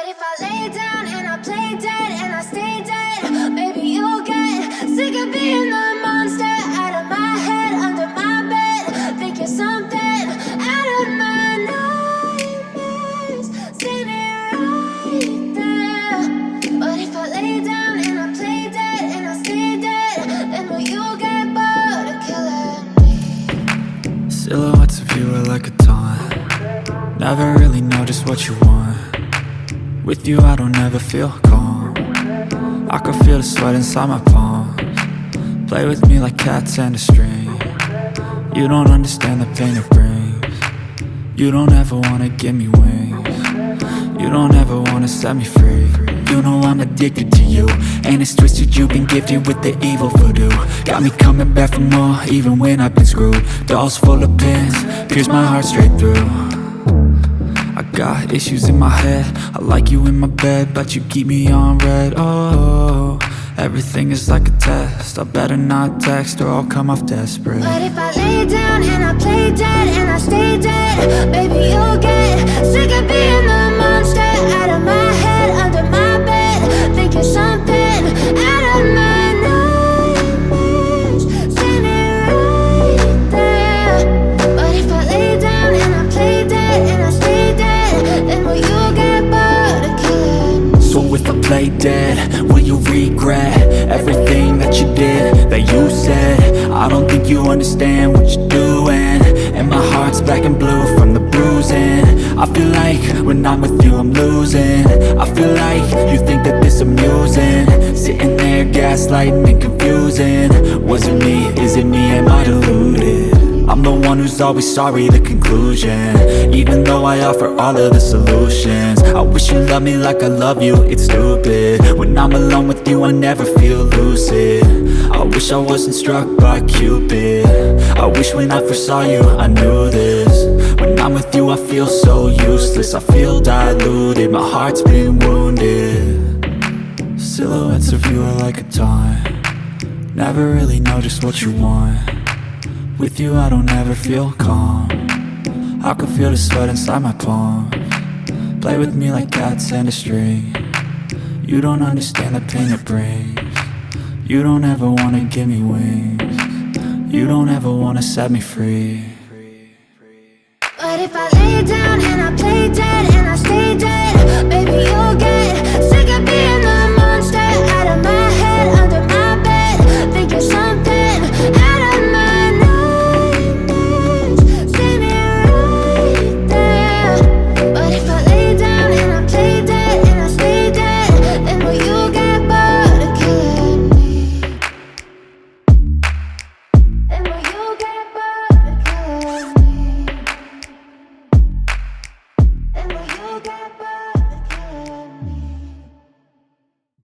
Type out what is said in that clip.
if I lay down and I play dead and I stay dead, maybe you'll get sick of being the monster out of my head, under my bed. Think you're something out of my nightmares, standing right there. But if I lay down and I play dead and I stay dead, then will you get bored of killing me? Silhouettes of you are like a taunt. Never really know just what you want. With you I don't ever feel calm. I can feel the sweat inside my palms. Play with me like cats and a string. You don't understand the pain it brings. You don't ever wanna give me wings. You don't ever wanna set me free. You know I'm addicted to you, and it's twisted, you've been gifted with the evil voodoo. Got me coming back for more, even when I've been screwed. Dolls full of pins, pierce my heart straight through. I got issues in my head, I like you in my bed, but you keep me on red. Oh, everything is like a test, I better not text or I'll come off desperate. But if I lay down and I play dead and I stay dead, baby you'll get sick of being the monster out of my head, under my bed. Think you're something out of my nightmares, standing right there. But if I lay down and I play dead and I stay dead, then will you get bored of killing me? So if I play dead, will you regret everything that you did, that you said? I don't think you understand what you're doing, and my heart's black and blue from the bruising. I feel like when I'm with you I'm losing. I feel like you think that this amusing, sitting there gaslighting and confusing. Was it me? Is it me? Am I deluded? I'm the one who's always sorry, the conclusion. Even though I offer all of the solutions, I wish you loved me like I love you, it's stupid. When I'm alone with you I never feel lucid. I wish I wasn't struck by Cupid. I wish when I first saw you I knew this. When I'm with you I feel so useless, I feel diluted, my heart's been wounded. Silhouettes of you are like a taunt. Never really know just what you want. With you I don't ever feel calm. I can feel the sweat inside my palms. Play with me like cats and a string. You don't understand the pain it brings. You don't ever wanna give me wings. You don't ever wanna set me free. But if I lay down and I play dead and I stay dead,